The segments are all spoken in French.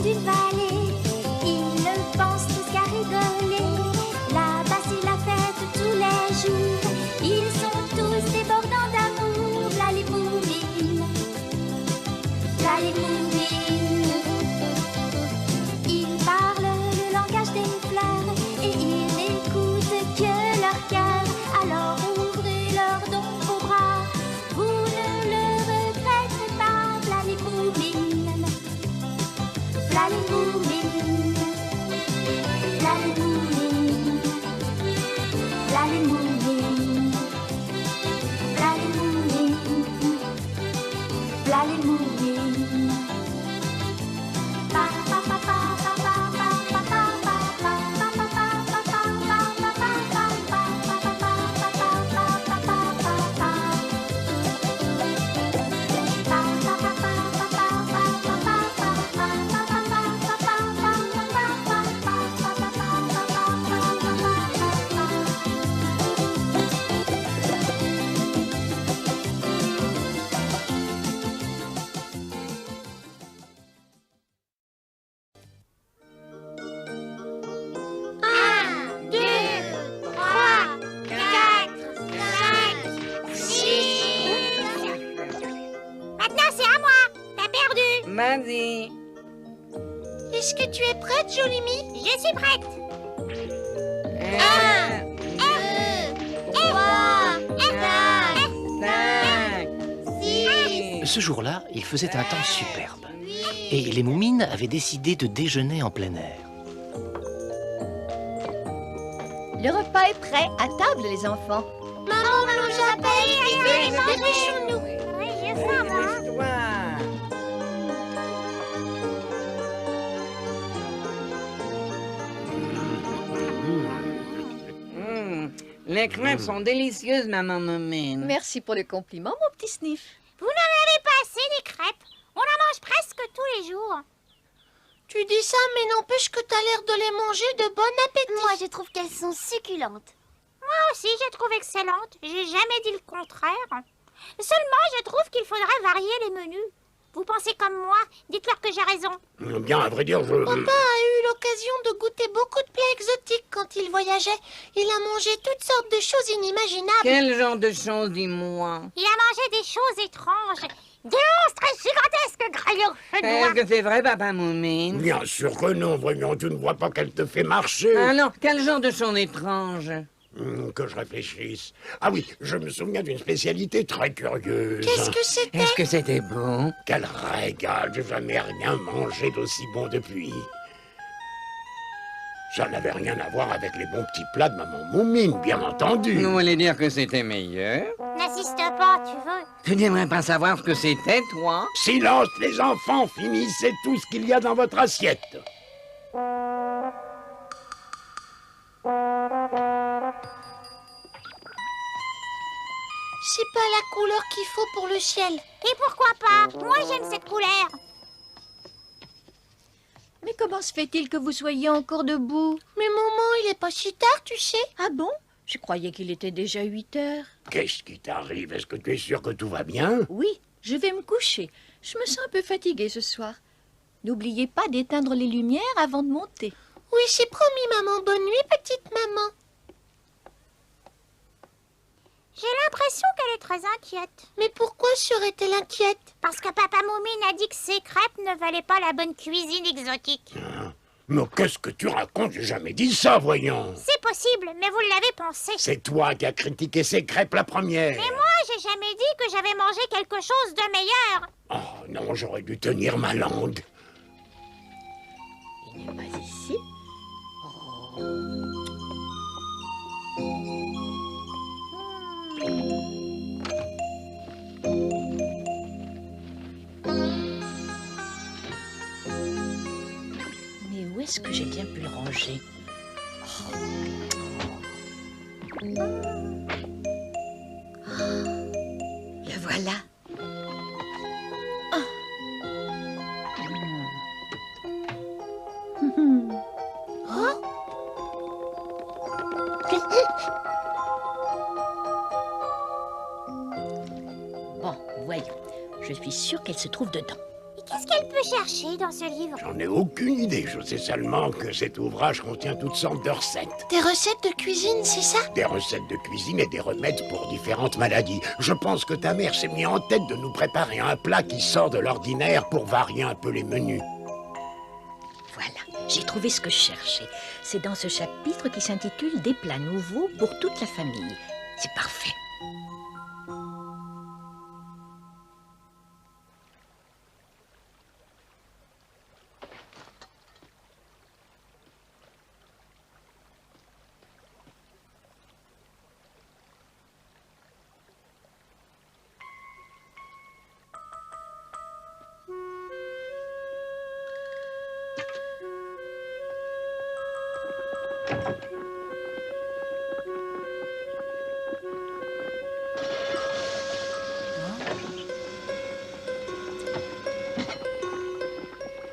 d'une vallée. Ils ne pensent tous qu'à rigoler. Là-bas c'est la fête tous les jours. Ils sont tous débordants d'amour. V'là les moumines, v'là les moumines. Ils parlent le langage des fleurs et ils n'écoutent que leur cœur. Alors ouvrez leurs dons vos bras, vous ne le regretterez pas. V'là les moumines, v'là les moumines, v'là les moumines, v'là les moumines, v'là les moumines, v'là les moumines. Vas-y. Est-ce que tu es prête, Jolimie? Je suis prête. 1, 2, 3, 4, 5, 6. Ce jour-là, il faisait un temps superbe. Et les moumines avaient décidé de déjeuner en plein air. Le repas est prêt. À table, les enfants. Maman nous appelle. Dépêchons-nous. Oui, j'ai faim, moi. Dépêche-toi. Les crêpes sont délicieuses, maman Moumine. Merci pour le compliment, mon petit Sniff. Vous n'en avez pas assez des crêpes. On en mange presque tous les jours. Tu dis ça, mais n'empêche que t'as l'air de les manger de bon appétit. Moi, je trouve qu'elles sont succulentes. Moi aussi, je les trouve excellentes. J'ai jamais dit le contraire. Seulement, je trouve qu'il faudrait varier les menus. Vous pensez comme moi? Dites-leur que j'ai raison. Bien, à vrai dire, je... Papa a eu l'occasion de goûter beaucoup de plats exotiques quand il voyageait. Il a mangé toutes sortes de choses inimaginables. Quel genre de choses, dis-moi? Il a mangé des choses étranges. Des monstres gigantesques graillons Est-ce chenois. que c'est vrai, papa Moumine? Bien sûr que non, voyons, tu ne vois pas qu'elle te fait marcher. Alors, quel genre de choses étranges? Que je réfléchisse. Ah oui, je me souviens d'une spécialité très curieuse. Qu'est-ce que c'était? Est-ce que c'était bon? Quel régal, j'ai jamais rien mangé d'aussi bon depuis. Ça n'avait rien à voir avec les bons petits plats de maman Moumine, bien entendu. Vous voulez dire que c'était meilleur? N'insiste pas, tu veux. Tu n'aimerais pas savoir ce que c'était, toi? Silence, les enfants, finissez tout ce qu'il y a dans votre assiette. C'est pas la couleur qu'il faut pour le ciel. Et pourquoi pas? Moi, j'aime cette couleur. Mais comment se fait-il que vous soyez encore debout? Mais maman, il est pas si tard, tu sais. Ah bon? Je croyais qu'il était déjà 8 heures. Qu'est-ce qui t'arrive? Est-ce que tu es sûr que tout va bien? Oui, je vais me coucher. Je me sens un peu fatiguée ce soir. N'oubliez pas d'éteindre les lumières avant de monter. Oui, c'est promis, maman. Bonne nuit, petite maman. J'ai l'impression qu'elle est très inquiète. Mais pourquoi serait-elle inquiète? Parce que papa Moumine a dit que ses crêpes ne valaient pas la bonne cuisine exotique. Mais qu'est-ce que tu racontes? J'ai jamais dit ça, voyons. C'est possible, mais vous l'avez pensé. C'est toi qui as critiqué ces crêpes la première. Mais moi, j'ai jamais dit que j'avais mangé quelque chose de meilleur. Oh non, j'aurais dû tenir ma langue. Il n'est pas ici. Mais où est-ce que j'ai bien pu le ranger? Le voilà. Bon, voyons. Je suis sûre qu'elle se trouve dedans. Et qu'est-ce qu'elle qu'elle peut chercher dans ce livre? J'en ai aucune idée. Je sais seulement que cet ouvrage contient toutes sortes de recettes. Des recettes de cuisine, c'est ça? Des recettes de cuisine et des remèdes pour différentes maladies. Je pense que ta mère s'est mis en tête de nous préparer un plat qui sort de l'ordinaire pour varier un peu les menus. Voilà, j'ai trouvé ce que je cherchais. C'est dans ce chapitre qui s'intitule « Des plats nouveaux pour toute la famille ». C'est parfait.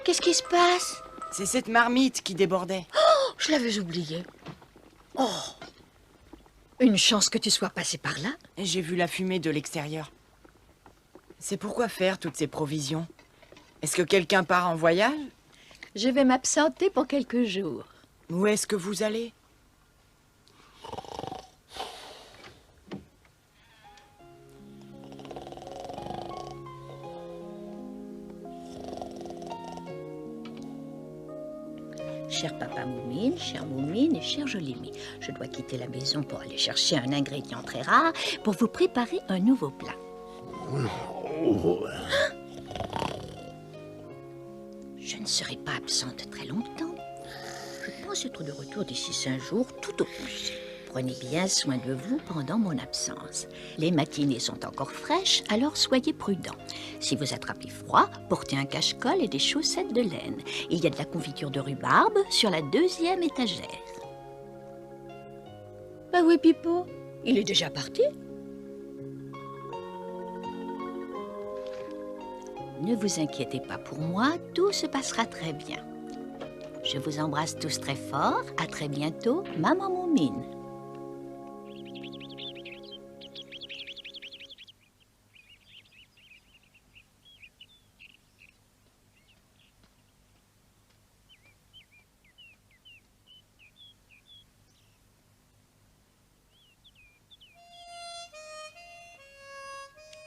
Qu'est-ce qui se passe? C'est cette marmite qui débordait. Oh, je l'avais oublié. Oh, une chance que tu sois passé par là. Et j'ai vu la fumée de l'extérieur. C'est pourquoi faire toutes ces provisions? Est-ce que quelqu'un part en voyage? Je vais m'absenter pour quelques jours. Où est-ce que vous allez? Cher papa Moumine, chère Moumine et cher Jolémie, je dois quitter la maison pour aller chercher un ingrédient très rare pour vous préparer un nouveau plat. Je ne serai pas absente très longtemps. Je pense être de retour d'ici 5 jours, tout au plus. Prenez bien soin de vous pendant mon absence. Les matinées sont encore fraîches, alors soyez prudents. Si vous attrapez froid, portez un cache-colle et des chaussettes de laine. Il y a de la confiture de rhubarbe sur la 2e étagère. Bah oui, Pipo, il est déjà parti. Ne vous inquiétez pas pour moi, tout se passera très bien. Je vous embrasse tous très fort. À très bientôt, Maman Moumine.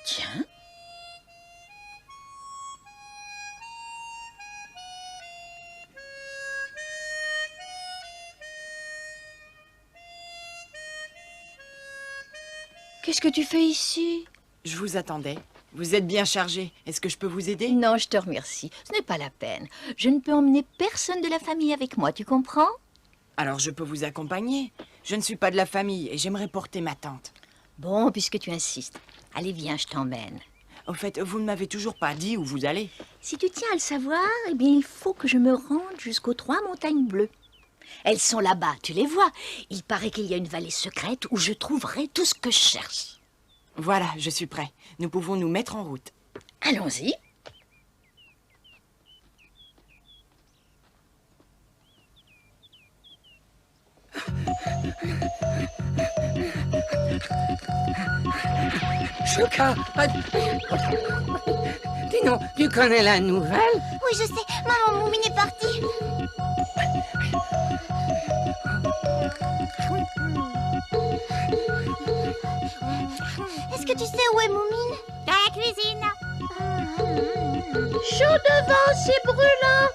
Tiens. Qu'est-ce que tu fais ici? Je vous attendais. Vous êtes bien chargé. Est-ce que je peux vous aider? Non, je te remercie. Ce n'est pas la peine. Je ne peux emmener personne de la famille avec moi, tu comprends? Alors je peux vous accompagner. Je ne suis pas de la famille et j'aimerais porter ma tante. Bon, puisque tu insistes. Allez, viens, je t'emmène. Au fait, vous ne m'avez toujours pas dit où vous allez. Si tu tiens à le savoir, eh bien, il faut que je me rende jusqu'aux 3 montagnes bleues. Elles sont là-bas, tu les vois. Il paraît qu'il y a une vallée secrète où je trouverai tout ce que je cherche. Voilà, je suis prêt. Nous pouvons nous mettre en route. Allons-y. Chouka! Dis non, tu connais la nouvelle? Oui, je sais. Maman Moumine est partie. Est-ce que tu sais où est Moumine? Dans la cuisine. Chaud devant, c'est brûlant.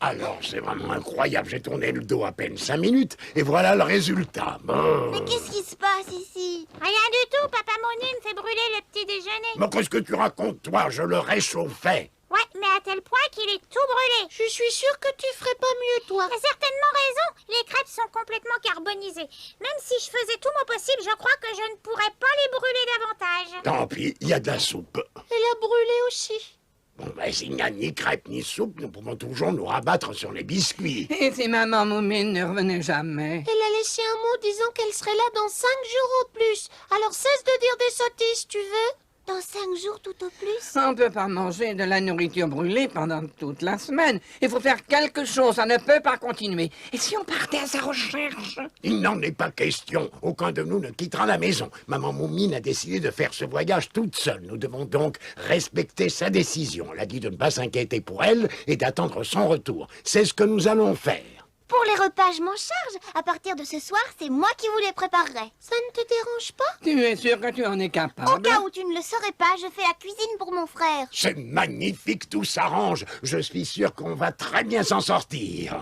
Alors, c'est vraiment incroyable. J'ai tourné le dos à peine 5 minutes et voilà le résultat. Bon. Mais qu'est-ce qui se passe ici? Rien du tout. Papa Moumine fait brûler le petit déjeuner. Mais qu'est-ce que tu racontes, toi? Je le réchauffais. Ouais, mais à tel point qu'il est tout brûlé. Je suis sûre que tu ferais pas mieux, toi. T'as certainement raison. Les crêpes sont complètement carbonisées. Même si je faisais tout mon possible, je crois que je ne pourrais pas les brûler davantage. Tant pis, il y a de la soupe. Elle a brûlé aussi. Bon, ben, s'il n'y a ni crêpes ni soupe, nous pouvons toujours nous rabattre sur les biscuits. Et si maman Moumine ne revenait jamais? Elle a laissé un mot disant qu'elle serait là dans 5 jours au plus. Alors cesse de dire des sottises, tu veux? Dans 5 jours tout au plus. On ne peut pas manger de la nourriture brûlée pendant toute la semaine. Il faut faire quelque chose, ça ne peut pas continuer. Et si on partait à sa recherche? Il n'en est pas question. Aucun de nous ne quittera la maison. Maman Moumine a décidé de faire ce voyage toute seule. Nous devons donc respecter sa décision. Elle a dit de ne pas s'inquiéter pour elle et d'attendre son retour. C'est ce que nous allons faire. Pour les repas, je m'en charge. À partir de ce soir, c'est moi qui vous les préparerai. Ça ne te dérange pas? Tu es sûr que tu en es capable? Au cas où tu ne le saurais pas, je fais la cuisine pour mon frère. C'est magnifique, tout s'arrange. Je suis sûr qu'on va très bien s'en sortir.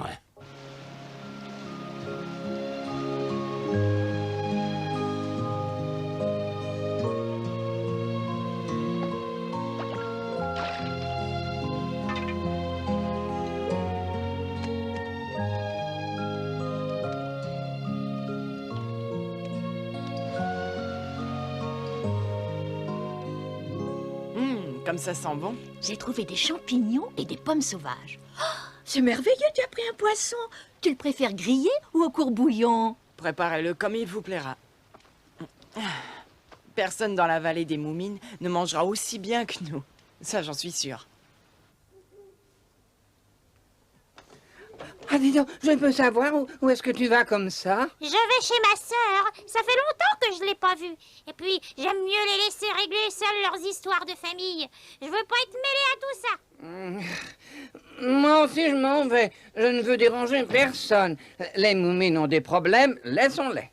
Comme ça sent bon. J'ai trouvé des champignons et des pommes sauvages. Oh, c'est merveilleux, tu as pris un poisson. Tu le préfères grillé ou au courbouillon? Préparez-le comme il vous plaira. Personne dans la vallée des Moumines ne mangera aussi bien que nous. Ça, j'en suis sûre. Ah, dis donc, je peux savoir où est-ce que tu vas comme ça? Je vais chez ma sœur. Ça fait longtemps que je l'ai pas vue. Et puis, j'aime mieux les laisser régler seules leurs histoires de famille. Je veux pas être mêlée à tout ça. Moi aussi, je m'en vais. Je ne veux déranger personne. Les Moumines ont des problèmes, laissons-les.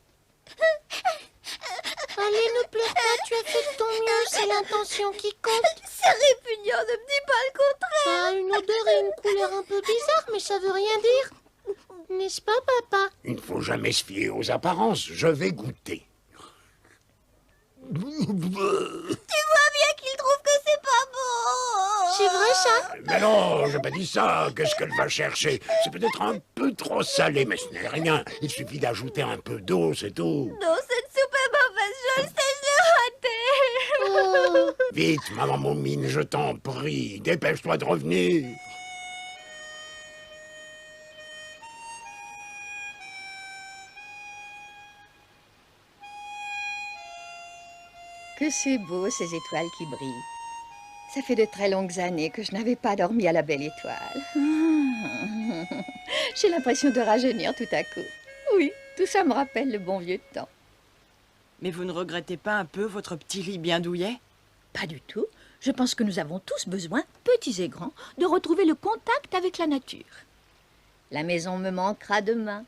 Allez, ne pleure pas, tu as fait de ton mieux, c'est l'intention qui compte. C'est répugnant, ne me dis pas le contraire. Ça a une odeur et une couleur un peu bizarre, mais ça veut rien dire. N'est-ce pas, papa? Il ne faut jamais se fier aux apparences. Je vais goûter. Tu vois bien qu'il trouve que c'est pas bon. C'est vrai, ça? Mais non, j'ai pas dit ça. Qu'est-ce qu'elle va chercher? C'est peut-être un peu trop salé, mais ce n'est rien. Il suffit d'ajouter un peu d'eau, c'est tout. Non, cette soupe est mauvaise, je le sais, je l'ai ratée. Vite, maman Moumine, je t'en prie. Dépêche-toi de revenir. Que c'est beau, ces étoiles qui brillent. Ça fait de très longues années que je n'avais pas dormi à la belle étoile. J'ai l'impression de rajeunir tout à coup. Oui, tout ça me rappelle le bon vieux temps. Mais vous ne regrettez pas un peu votre petit lit bien douillet? Pas du tout. Je pense que nous avons tous besoin, petits et grands, de retrouver le contact avec la nature. La maison me manquera demain.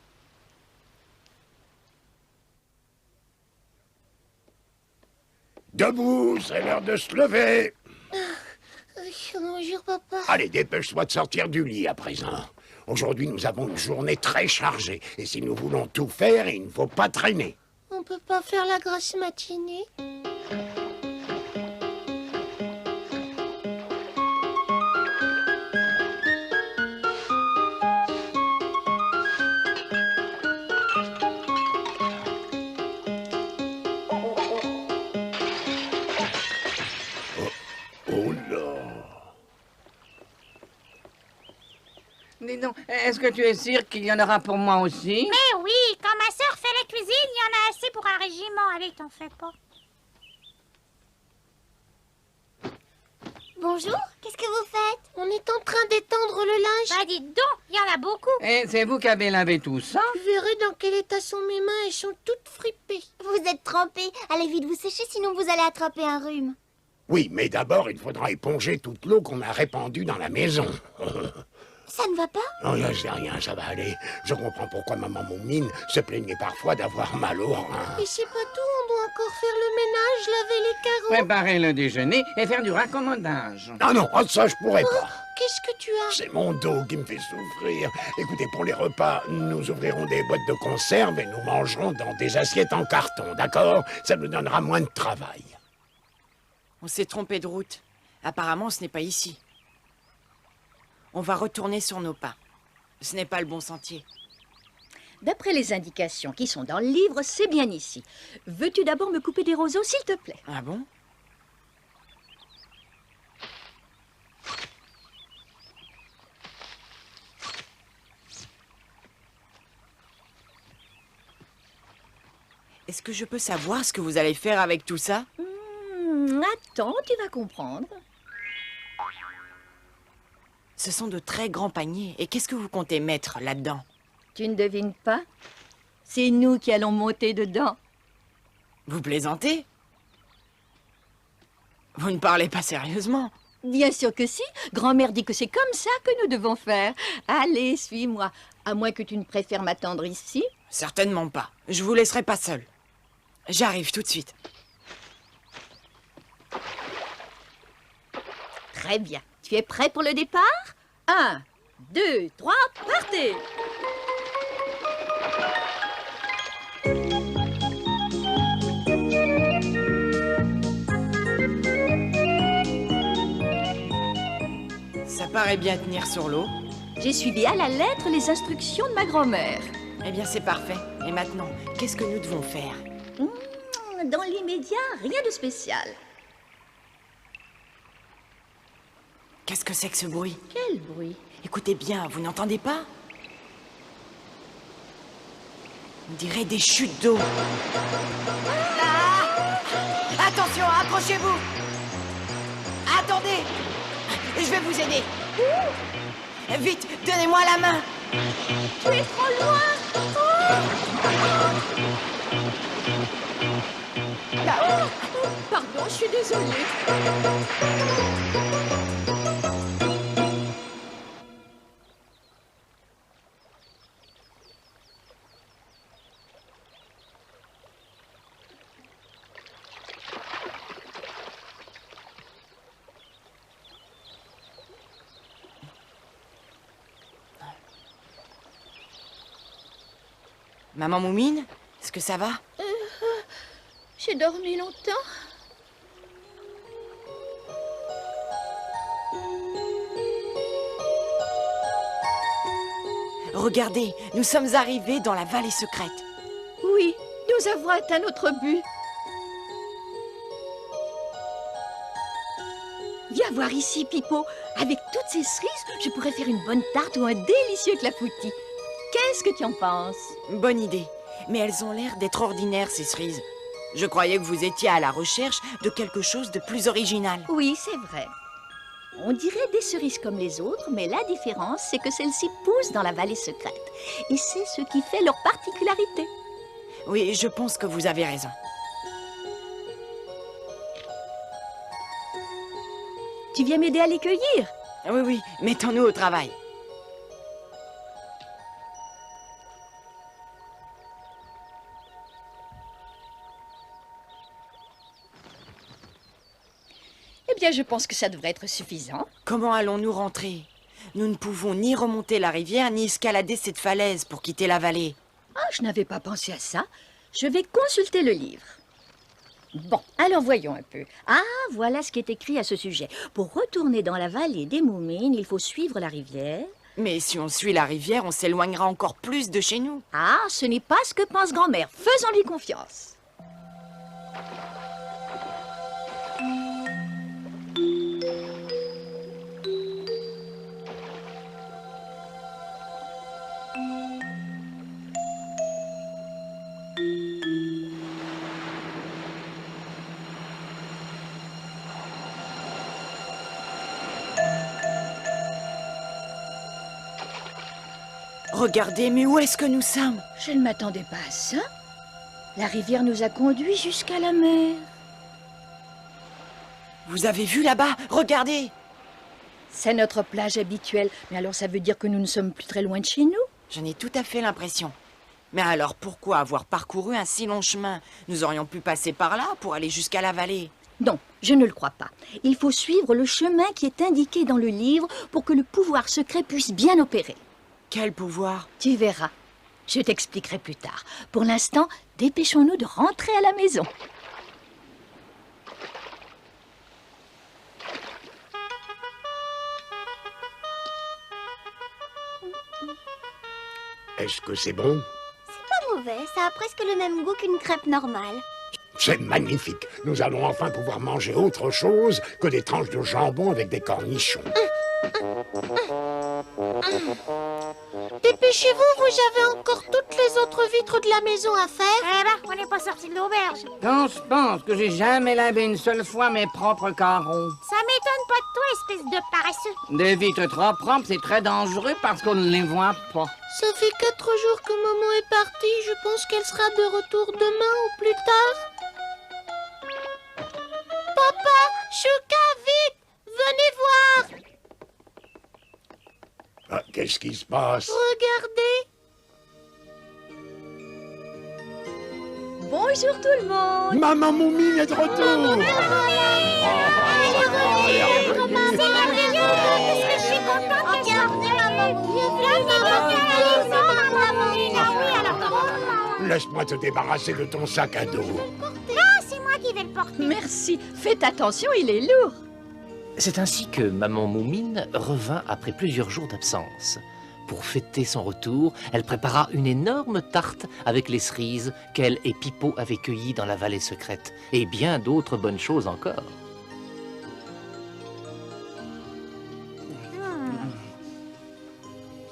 Debout, c'est l'heure de se lever. Bonjour, papa. Allez, dépêche-toi de sortir du lit à présent. Aujourd'hui, nous avons une journée très chargée. Et si nous voulons tout faire, il ne faut pas traîner. On peut pas faire la grasse matinée? Oh là! Dis donc, est-ce que tu es sûr qu'il y en aura pour moi aussi? Mais oui, quand ma sœur fait la cuisine, il y en a assez pour un régiment. Allez, t'en fais pas. Bonjour, qu'est-ce que vous faites? On est en train d'étendre le linge. Bah dites donc, il y en a beaucoup. Et c'est vous qui avez lavé tout ça? Vous verrez dans quel état sont mes mains, elles sont toutes fripées. Vous êtes trempés. Allez vite vous sécher, sinon vous allez attraper un rhume. Oui, mais d'abord, il faudra éponger toute l'eau qu'on a répandue dans la maison. Ça ne va pas? Non, là, c'est rien, ça va aller. Je comprends pourquoi maman Moumine se plaignait parfois d'avoir mal au rein. Et c'est pas tout, on doit encore faire le ménage, laver les carreaux. Préparer le déjeuner et faire du raccommodage. Ah non, oh, ça, je pourrais pas. Qu'est-ce que tu as? C'est mon dos qui me fait souffrir. Écoutez, pour les repas, nous ouvrirons des boîtes de conserve et nous mangerons dans des assiettes en carton, d'accord? Ça nous donnera moins de travail. On s'est trompé de route. Apparemment, ce n'est pas ici. On va retourner sur nos pas. Ce n'est pas le bon sentier. D'après les indications qui sont dans le livre, c'est bien ici. Veux-tu d'abord me couper des roseaux, s'il te plaît? Ah bon? Est-ce que je peux savoir ce que vous allez faire avec tout ça? Attends, tu vas comprendre. Ce sont de très grands paniers. Et qu'est-ce que vous comptez mettre là-dedans? Tu ne devines pas? C'est nous qui allons monter dedans. Vous plaisantez? Vous ne parlez pas sérieusement? Bien sûr que si. Grand-mère dit que c'est comme ça que nous devons faire. Allez, suis-moi. À moins que tu ne préfères m'attendre ici. Certainement pas. Je vous laisserai pas seul. J'arrive tout de suite. Très bien. Tu es prêt pour le départ? 1, 2, 3, partez! Ça paraît bien tenir sur l'eau. J'ai suivi à la lettre les instructions de ma grand-mère. Eh bien, c'est parfait. Et maintenant, qu'est-ce que nous devons faire? Dans l'immédiat, rien de spécial. Qu'est-ce que c'est que ce bruit? Quel bruit? Écoutez bien, vous n'entendez pas? On dirait des chutes d'eau. Ah! Attention, accrochez-vous! Attendez! Je vais vous aider. Vite, donnez-moi la main. Tu es trop loin! Pardon, je suis désolée. Maman Moumine, est-ce que ça va? J'ai dormi longtemps. Regardez, nous sommes arrivés dans la vallée secrète. Oui, nous avons atteint notre but. Viens voir ici, Pipo. Avec toutes ces cerises, je pourrais faire une bonne tarte ou un délicieux clafoutis. Qu'est-ce que tu en penses? Bonne idée. Mais elles ont l'air d'être ordinaires, ces cerises. Je croyais que vous étiez à la recherche de quelque chose de plus original. Oui, c'est vrai. On dirait des cerises comme les autres, mais la différence, c'est que celles-ci poussent dans la vallée secrète. Et c'est ce qui fait leur particularité. Oui, je pense que vous avez raison. Tu viens m'aider à les cueillir? Oui, oui, mettons-nous au travail. Eh bien, je pense que ça devrait être suffisant. Comment allons-nous rentrer? Nous ne pouvons ni remonter la rivière, ni escalader cette falaise pour quitter la vallée. Ah, je n'avais pas pensé à ça. Je vais consulter le livre. Bon, alors voyons un peu. Ah, voilà ce qui est écrit à ce sujet. Pour retourner dans la vallée des Moumines, il faut suivre la rivière. Mais si on suit la rivière, on s'éloignera encore plus de chez nous. Ah, ce n'est pas ce que pense grand-mère. Faisons-lui confiance. Regardez, mais où est-ce que nous sommes? Je ne m'attendais pas à ça. La rivière nous a conduits jusqu'à la mer. Vous avez vu là-bas? Regardez! C'est notre plage habituelle. Mais alors ça veut dire que nous ne sommes plus très loin de chez nous? J'en ai tout à fait l'impression. Mais alors pourquoi avoir parcouru un si long chemin? Nous aurions pu passer par là pour aller jusqu'à la vallée. Non, je ne le crois pas. Il faut suivre le chemin qui est indiqué dans le livre pour que le pouvoir secret puisse bien opérer. Quel pouvoir? Tu verras. Je t'expliquerai plus tard. Pour l'instant, dépêchons-nous de rentrer à la maison. Est-ce que c'est bon? Pas mauvais, ça a presque le même goût qu'une crêpe normale. C'est magnifique. Nous allons enfin pouvoir manger autre chose que des tranches de jambon avec des cornichons. Dépêchez-vous, vous avez encore toutes les autres vitres de la maison à faire. Eh ben, on n'est pas pas sorti de l'auberge. Quand je pense que j'ai jamais lavé une seule fois mes propres carreaux. Ça m'étonne pas de toi, espèce de paresseux. Des vitres trop propres, c'est très dangereux parce qu'on ne les voit pas. Ça fait 4 jours que maman est partie. Je pense qu'elle sera de retour demain ou plus tard. Papa, Chouka, vite! Venez voir! Ah, qu'est-ce qui se passe? Regardez! Bonjour tout le monde. Maman Moumine est de retour! C'est merveilleux! Qu'est-ce que je suis contente qu'elle soit revenue! Laisse-moi te débarrasser de ton sac à dos. Non, c'est moi qui vais le porter. Merci. Faites attention, il est lourd. C'est ainsi que maman Moumine revint après plusieurs jours d'absence. Pour fêter son retour, elle prépara une énorme tarte avec les cerises qu'elle et Pipo avaient cueillies dans la vallée secrète, et bien d'autres bonnes choses encore.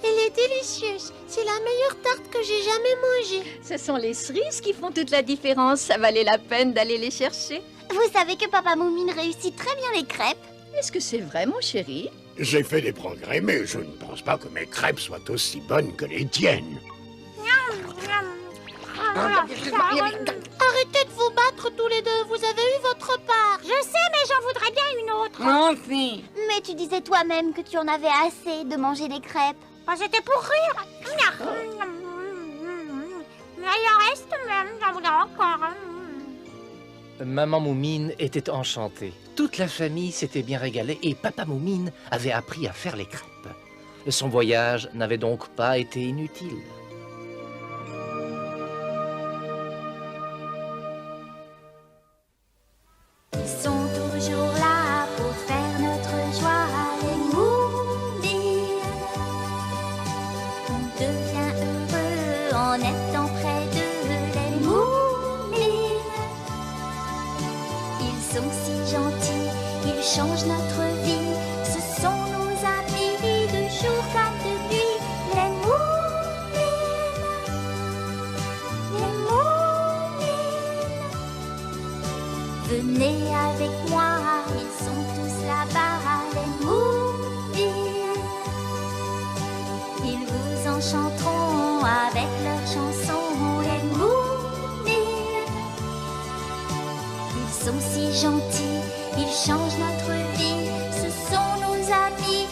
Elle est délicieuse. C'est la meilleure tarte que j'ai jamais mangée. Ce sont les cerises qui font toute la différence. Ça valait la peine d'aller les chercher. Vous savez que Papa Moumine réussit très bien les crêpes. Est-ce que c'est vrai, mon chéri? J'ai fait des progrès, mais je ne pense pas que mes crêpes soient aussi bonnes que les tiennes. Arrêtez de vous battre tous les deux. Vous avez eu votre part. Je sais, mais j'en voudrais bien une autre. Moi aussi. Mais tu disais toi-même que tu en avais assez de manger des crêpes. Bah, c'était pour rire. Mais il en reste même, j'en voudrais encore. Maman Moumine était enchantée. Toute la famille s'était bien régalée et Papa Moumine avait appris à faire les crêpes. Son voyage n'avait donc pas été inutile. Ils sont toujours là pour faire notre joie, les Moumines. On devient heureux en étant près d'eux, les Moumines. Ils sont si gentils, ils changent notre vie. Ce sont nos amis de jour comme de nuit, les Moumines. Les Moumines. Venez avec moi, ils sont tous là-bas, les Moumines. Ils vous enchanteront avec leurs chansons, les Moumines. Ils sont si gentils, ils changent notre vie, ce sont nos amis,